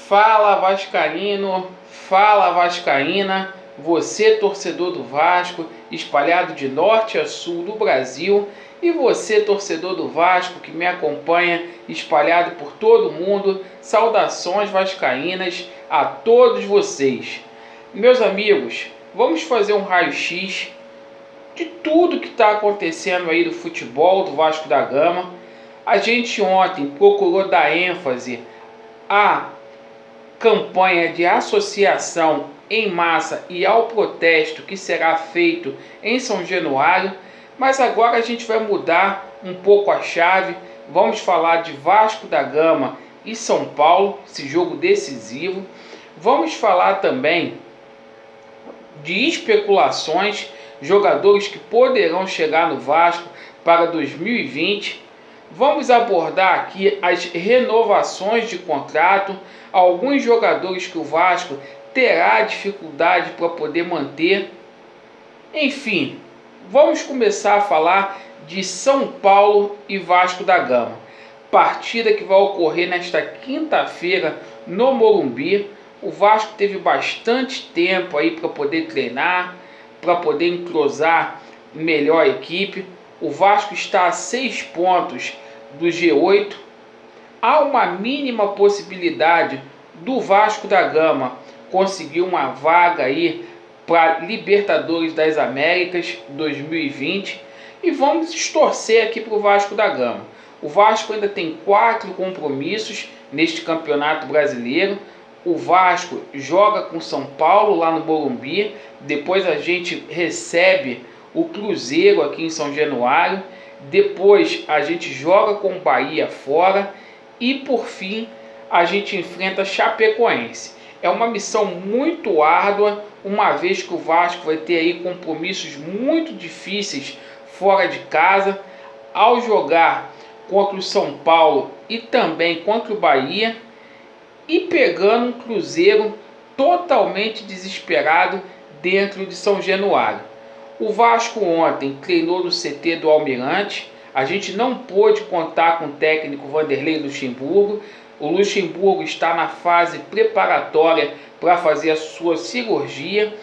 Fala vascaíno, fala vascaína, você torcedor do Vasco, espalhado de norte a sul do Brasil, e você torcedor do Vasco que me acompanha, espalhado por todo o mundo, saudações vascaínas a todos vocês. Meus amigos, vamos fazer um raio-x de tudo que está acontecendo aí do futebol do Vasco da Gama. A gente ontem procurou dar ênfase à campanha de associação em massa e ao protesto que será feito em São Januário, mas agora a gente vai mudar um pouco a chave. Vamos falar de Vasco da Gama e São Paulo, esse jogo decisivo. Vamos falar também de especulações, jogadores que poderão chegar no Vasco para 2020. Vamos abordar aqui as renovações de contrato, alguns jogadores que o Vasco terá dificuldade para poder manter. Enfim, vamos começar a falar de São Paulo e Vasco da Gama. Partida que vai ocorrer nesta quinta-feira no Morumbi. O Vasco teve bastante tempo aí para poder treinar, para poder entrosar melhor a equipe. O Vasco está a 6 pontos do G8. Há uma mínima possibilidade do Vasco da Gama conseguir uma vaga aí para Libertadores das Américas 2020. E vamos torcer aqui para o Vasco da Gama. O Vasco ainda tem 4 compromissos neste Campeonato Brasileiro. O Vasco joga com São Paulo lá no Morumbi. Depois a gente recebe o Cruzeiro aqui em São Januário. Depois a gente joga com o Bahia fora. E por fim a gente enfrenta Chapecoense. É uma missão muito árdua, uma vez que o Vasco vai ter aí compromissos muito difíceis fora de casa. Ao jogar contra o São Paulo e também contra o Bahia, e pegando um Cruzeiro totalmente desesperado dentro de São Januário. O Vasco ontem treinou no CT do Almirante. A gente não pôde contar com o técnico Vanderlei Luxemburgo. O Luxemburgo está na fase preparatória para fazer a sua cirurgia.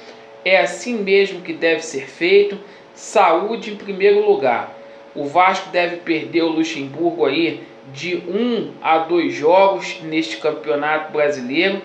É assim mesmo que deve ser feito. Saúde em primeiro lugar. O Vasco deve perder o Luxemburgo aí de 1 a 2 jogos neste Campeonato Brasileiro.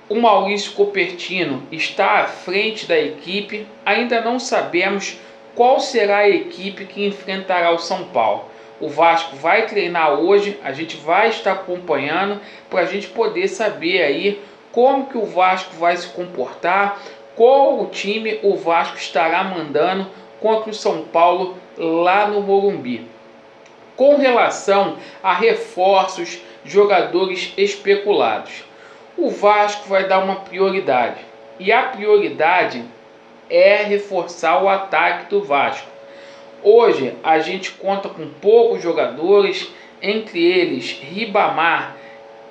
O Maurício Copertino está à frente da equipe. Ainda não sabemos qual será a equipe que enfrentará o São Paulo. O Vasco vai treinar hoje, a gente vai estar acompanhando para a gente poder saber aí como que o Vasco vai se comportar, qual o time o Vasco estará mandando contra o São Paulo lá no Morumbi. Com relação a reforços, jogadores especulados, o Vasco vai dar uma prioridade. E a prioridade é reforçar o ataque do Vasco. Hoje a gente conta com poucos jogadores, entre eles Ribamar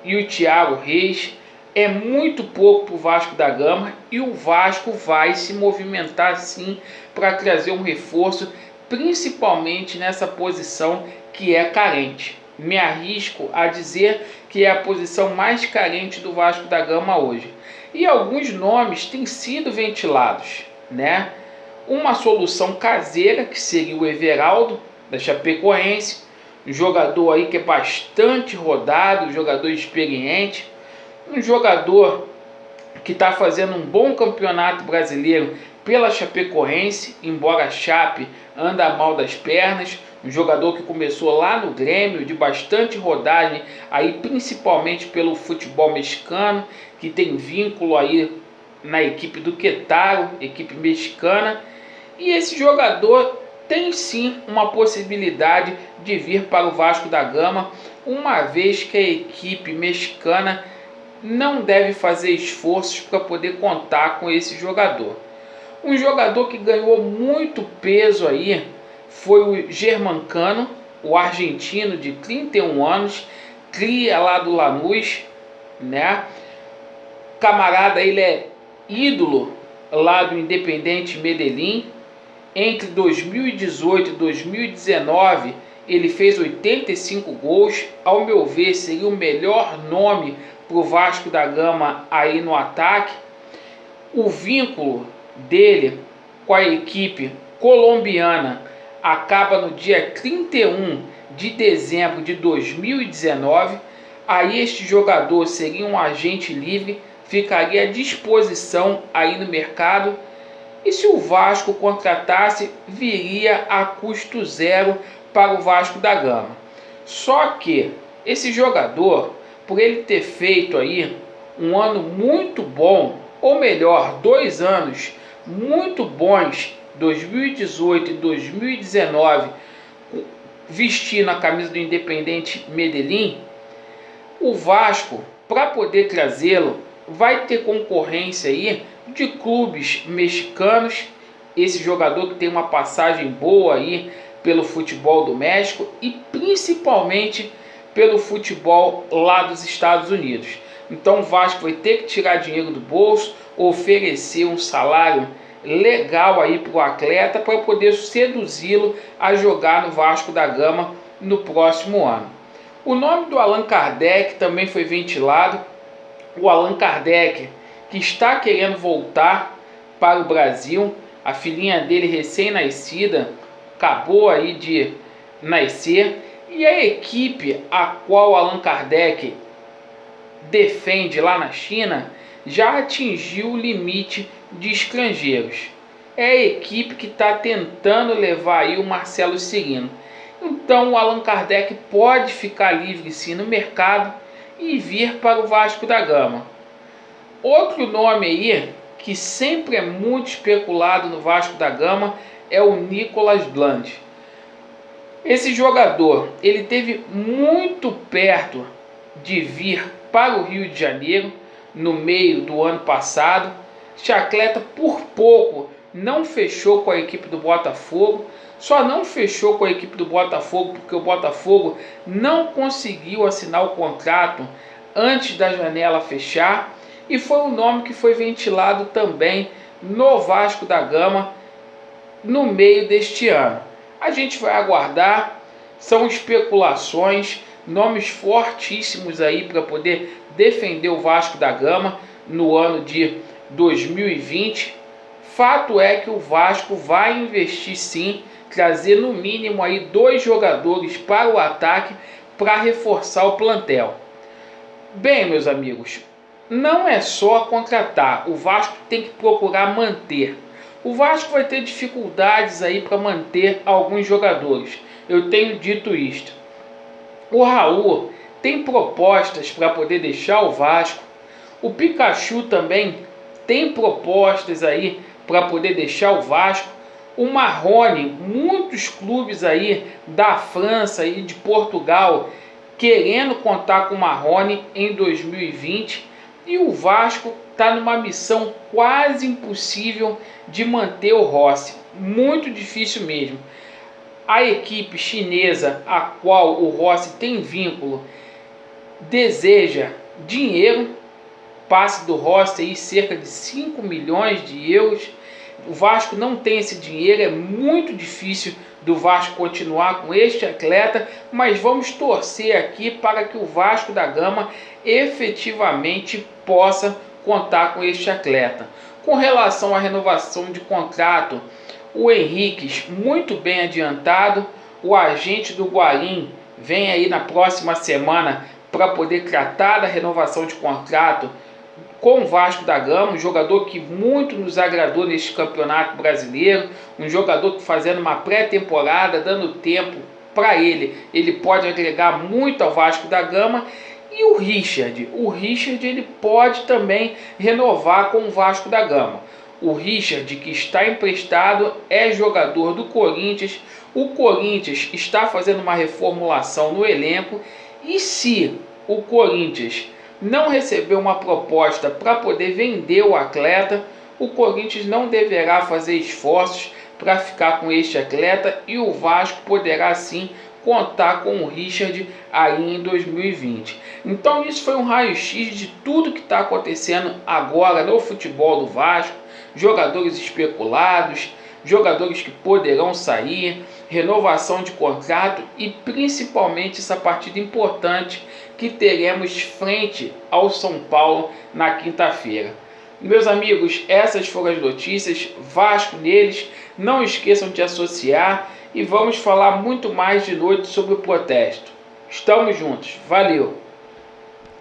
e o Thiago Reis. É muito pouco para o Vasco da Gama e o Vasco vai se movimentar sim para trazer um reforço, principalmente nessa posição que é carente. Me arrisco a dizer que é a posição mais carente do Vasco da Gama hoje. E alguns nomes têm sido ventilados, né? Uma solução caseira, que seria o Everaldo, da Chapecoense, um jogador aí que é bastante rodado, um jogador experiente, um jogador que está fazendo um bom campeonato brasileiro pela Chapecoense, embora a Chape anda mal das pernas, um jogador que começou lá no Grêmio, de bastante rodagem, aí principalmente pelo futebol mexicano, que tem vínculo aí na equipe do Querétaro, equipe mexicana, e esse jogador tem sim uma possibilidade de vir para o Vasco da Gama, uma vez que a equipe mexicana não deve fazer esforços para poder contar com esse jogador. Um jogador que ganhou muito peso aí foi o Germancano, o argentino de 31 anos, cria lá do Lanús, né? Camarada, ele é ídolo lá do Independente Medellín. Entre 2018 e 2019 ele fez 85 gols. Ao meu ver, seria o melhor nome para o Vasco da Gama aí no ataque. O vínculo dele com a equipe colombiana acaba no dia 31 de dezembro de 2019. Aí este jogador seria um agente livre, ficaria à disposição aí no mercado. E se o Vasco contratasse, viria a custo zero para o Vasco da Gama. Só que esse jogador, por ele ter feito aí um ano muito bom, ou melhor, 2 anos muito bons, 2018 e 2019, vestindo a camisa do Independiente Medellín, o Vasco, para poder trazê-lo, vai ter concorrência aí de clubes mexicanos. Esse jogador que tem uma passagem boa aí pelo futebol do México e principalmente pelo futebol lá dos Estados Unidos. Então o Vasco vai ter que tirar dinheiro do bolso, oferecer um salário legal aí para o atleta para poder seduzi-lo a jogar no Vasco da Gama no próximo ano. O nome do Allan Kardec também foi ventilado. O Allan Kardec, que está querendo voltar para o Brasil, a filhinha dele recém-nascida acabou aí de nascer, e a equipe a qual Allan Kardec defende lá na China já atingiu o limite de estrangeiros. É a equipe que está tentando levar aí o Marcelo Cirino. Então o Allan Kardec pode ficar livre sim no mercado e vir para o Vasco da Gama. Outro nome aí que sempre é muito especulado no Vasco da Gama é o Nicolas Bland. Esse jogador, ele esteve muito perto de vir para o Rio de Janeiro no meio do ano passado. Este atleta por pouco não fechou com a equipe do Botafogo. Só não fechou com a equipe do Botafogo porque o Botafogo não conseguiu assinar o contrato antes da janela fechar. E foi um nome que foi ventilado também no Vasco da Gama no meio deste ano. A gente vai aguardar, são especulações, nomes fortíssimos aí para poder defender o Vasco da Gama no ano de 2020. Fato é que o Vasco vai investir sim, trazer no mínimo aí 2 jogadores para o ataque para reforçar o plantel. Bem, meus amigos, não é só contratar, o Vasco tem que procurar manter. O Vasco vai ter dificuldades aí para manter alguns jogadores. Eu tenho dito isto. O Raul tem propostas para poder deixar o Vasco. O Pikachu também tem propostas aí para poder deixar o Vasco. O Marrone, muitos clubes aí da França e de Portugal querendo contar com o Marrone em 2020. E o Vasco está numa missão quase impossível de manter o Rossi. Muito difícil mesmo. A equipe chinesa a qual o Rossi tem vínculo deseja dinheiro. Passe do Rossi aí cerca de 5 milhões de euros. O Vasco não tem esse dinheiro, é muito difícil do Vasco continuar com este atleta, mas vamos torcer aqui para que o Vasco da Gama efetivamente possa contar com este atleta. Com relação à renovação de contrato, o Henriques muito bem adiantado, o agente do Guarim vem aí na próxima semana para poder tratar da renovação de contrato com o Vasco da Gama, um jogador que muito nos agradou neste campeonato brasileiro, um jogador que fazendo uma pré-temporada, dando tempo para ele pode agregar muito ao Vasco da Gama. E o Richard ele pode também renovar com o Vasco da Gama. O Richard, que está emprestado, é jogador do Corinthians. O Corinthians está fazendo uma reformulação no elenco e se o Corinthians não receber uma proposta para poder vender o atleta, o Corinthians não deverá fazer esforços para ficar com este atleta e o Vasco poderá sim contar com o Richard aí em 2020. Então isso foi um raio-x de tudo que está acontecendo agora no futebol do Vasco, jogadores especulados, jogadores que poderão sair, renovação de contrato e principalmente essa partida importante que teremos frente ao São Paulo na quinta-feira. Meus amigos, essas foram as notícias. Vasco neles. Não esqueçam de associar e vamos falar muito mais de noite sobre o protesto. Estamos juntos. Valeu!